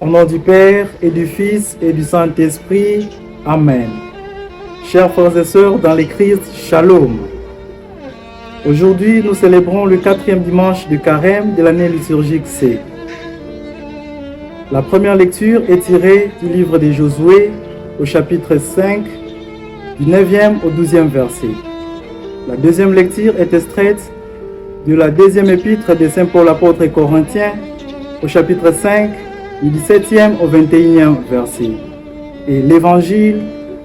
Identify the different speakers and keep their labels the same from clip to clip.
Speaker 1: Au nom du Père et du Fils et du Saint-Esprit. Amen. Chers frères et sœurs dans le Christ, Shalom. Aujourd'hui, nous célébrons le 4e dimanche du carême de l'année liturgique C. La première lecture est tirée du livre de Josué au chapitre 5, du 9e au 12e verset. La deuxième lecture est extraite de la deuxième épître de Saint Paul apôtre aux Corinthiens au chapitre 5, du 17e au 21e verset. Et l'évangile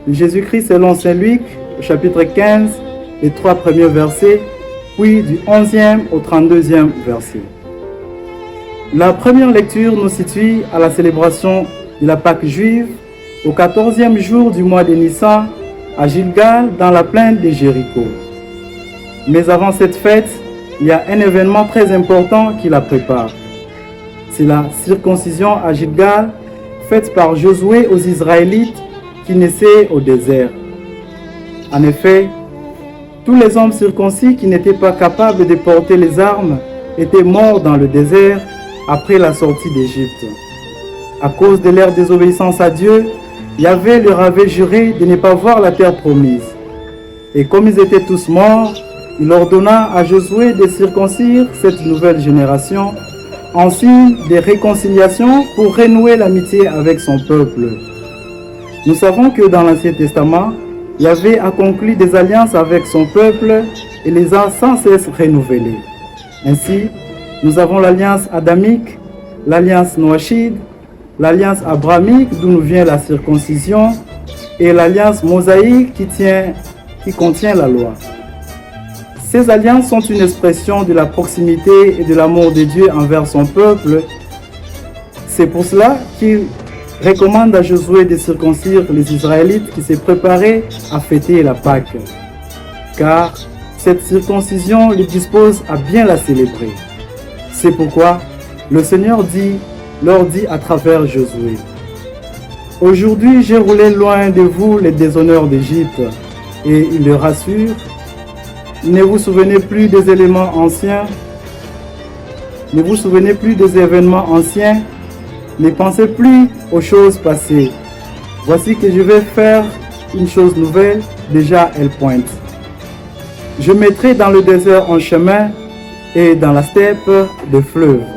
Speaker 1: de Jésus-Christ selon Saint Luc au chapitre 15, les 3 premiers versets, puis du 11e au 32e verset. La première lecture nous situe à la célébration de la Pâque juive au 14e jour du mois de Nissan à Gilgal dans la plaine de Jéricho. Mais avant cette fête, il y a un événement très important qui la prépare. C'est la circoncision à Gilgal faite par Josué aux Israélites qui naissaient au désert. En effet, tous les hommes circoncis qui n'étaient pas capables de porter les armes étaient morts dans le désert après la sortie d'Égypte. À cause de leur désobéissance à Dieu, Yahvé leur avait juré de ne pas voir la terre promise. Et comme ils étaient tous morts, il ordonna à Josué de circoncire cette nouvelle génération en signe de réconciliation pour renouer l'amitié avec son peuple. Nous savons que dans l'Ancien Testament, Yahvé a conclu des alliances avec son peuple et les a sans cesse renouvelées. Ainsi, nous avons l'alliance adamique, l'alliance noachide, l'alliance abrahamique d'où nous vient la circoncision et l'alliance mosaïque qui contient la loi. Ces alliances sont une expression de la proximité et de l'amour de Dieu envers son peuple. C'est pour cela qu'il recommande à Josué de circoncire les Israélites qui se préparaient à fêter la Pâque. Car cette circoncision les dispose à bien la célébrer. C'est pourquoi le Seigneur leur dit à travers Josué: « Aujourd'hui, j'ai roulé loin de vous les déshonneurs d'Égypte. » Et il leur rassure: « Ne vous souvenez plus des éléments anciens, ne vous souvenez plus des événements anciens, ne pensez plus aux choses passées. Voici que je vais faire une chose nouvelle, déjà elle pointe. Je mettrai dans le désert un chemin et dans la steppe des fleuves. »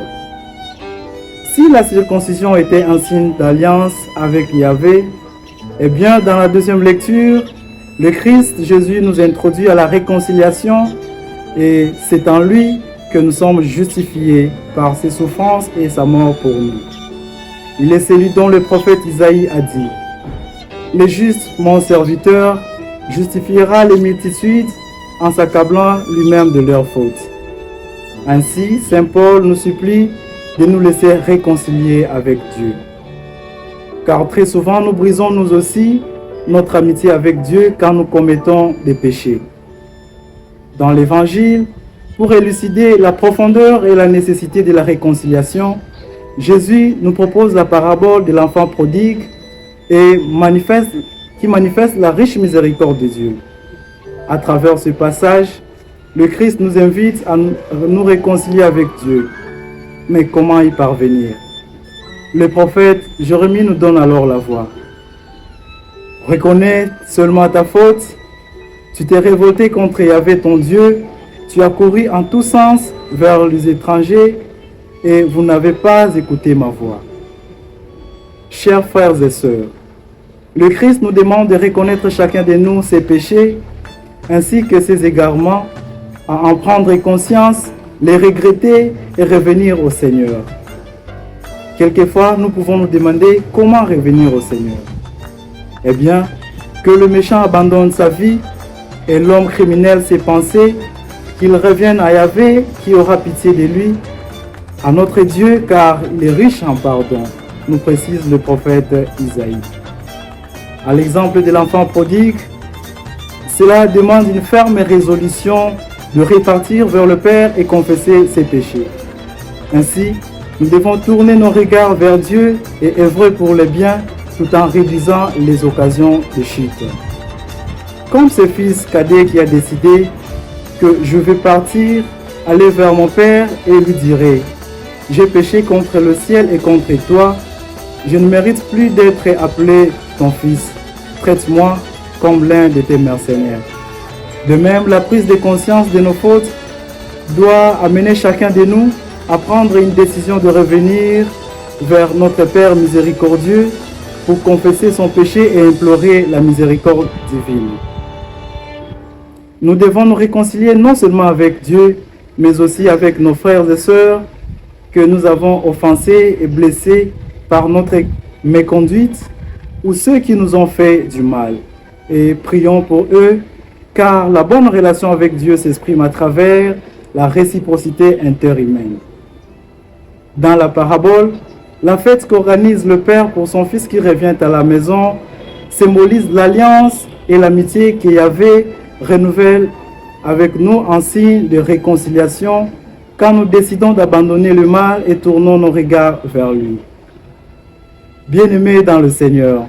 Speaker 1: Si la circoncision était un signe d'alliance avec Yahvé, eh bien dans la deuxième lecture, le Christ Jésus nous introduit à la réconciliation et c'est en lui que nous sommes justifiés par ses souffrances et sa mort pour nous. Il est celui dont le prophète Isaïe a dit: « Le juste, mon serviteur, justifiera les multitudes en s'accablant lui-même de leurs fautes. » Ainsi, Saint Paul nous supplie de nous laisser réconcilier avec Dieu. Car très souvent, nous brisons nous aussi notre amitié avec Dieu quand nous commettons des péchés. Dans l'Évangile, pour élucider la profondeur et la nécessité de la réconciliation, Jésus nous propose la parabole de l'enfant prodigue et qui manifeste la riche miséricorde de Dieu. À travers ce passage, le Christ nous invite à nous réconcilier avec Dieu. Mais comment y parvenir? Le prophète Jérémie nous donne alors la voie. Reconnais seulement ta faute, tu t'es révolté contre Yahvé ton Dieu, tu as couru en tous sens vers les étrangers et vous n'avez pas écouté ma voix. Chers frères et sœurs, le Christ nous demande de reconnaître chacun de nous ses péchés ainsi que ses égarements, à en prendre conscience, les regretter et revenir au Seigneur. Quelquefois, nous pouvons nous demander comment revenir au Seigneur. Eh bien, que le méchant abandonne sa vie et l'homme criminel ses pensées, qu'il revienne à Yahvé qui aura pitié de lui, à notre Dieu car il est riche en pardon, nous précise le prophète Isaïe. À l'exemple de l'enfant prodigue, cela demande une ferme résolution de repartir vers le Père et confesser ses péchés. Ainsi, nous devons tourner nos regards vers Dieu et œuvrer pour le bien tout en réduisant les occasions de chute. Comme ce fils cadet qui a décidé que je vais partir, aller vers mon Père et lui dirai: j'ai péché contre le ciel et contre toi, je ne mérite plus d'être appelé ton fils. Traite-moi comme l'un de tes mercenaires. De même, la prise de conscience de nos fautes doit amener chacun de nous à prendre une décision de revenir vers notre Père miséricordieux pour confesser son péché et implorer la miséricorde divine. Nous devons nous réconcilier non seulement avec Dieu, mais aussi avec nos frères et sœurs que nous avons offensés et blessés par notre méconduite ou ceux qui nous ont fait du mal. Et prions pour eux, car la bonne relation avec Dieu s'exprime à travers la réciprocité interhumaine. Dans la parabole, la fête qu'organise le Père pour son Fils qui revient à la maison symbolise l'alliance et l'amitié que Yahvé renouvelle avec nous en signe de réconciliation quand nous décidons d'abandonner le mal et tournons nos regards vers lui. Bien-aimés dans le Seigneur,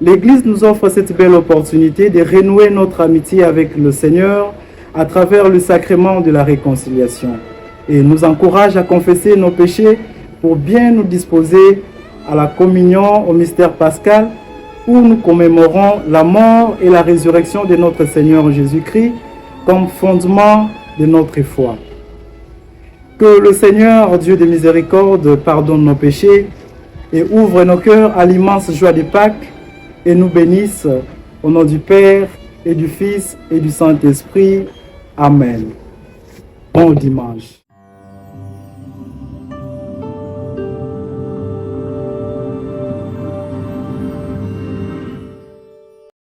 Speaker 1: l'Église nous offre cette belle opportunité de renouer notre amitié avec le Seigneur à travers le sacrement de la réconciliation et nous encourage à confesser nos péchés pour bien nous disposer à la communion au mystère pascal où nous commémorons la mort et la résurrection de notre Seigneur Jésus-Christ comme fondement de notre foi. Que le Seigneur, Dieu de miséricorde, pardonne nos péchés et ouvre nos cœurs à l'immense joie de Pâques et nous bénisse au nom du Père et du Fils et du Saint-Esprit. Amen. Bon dimanche.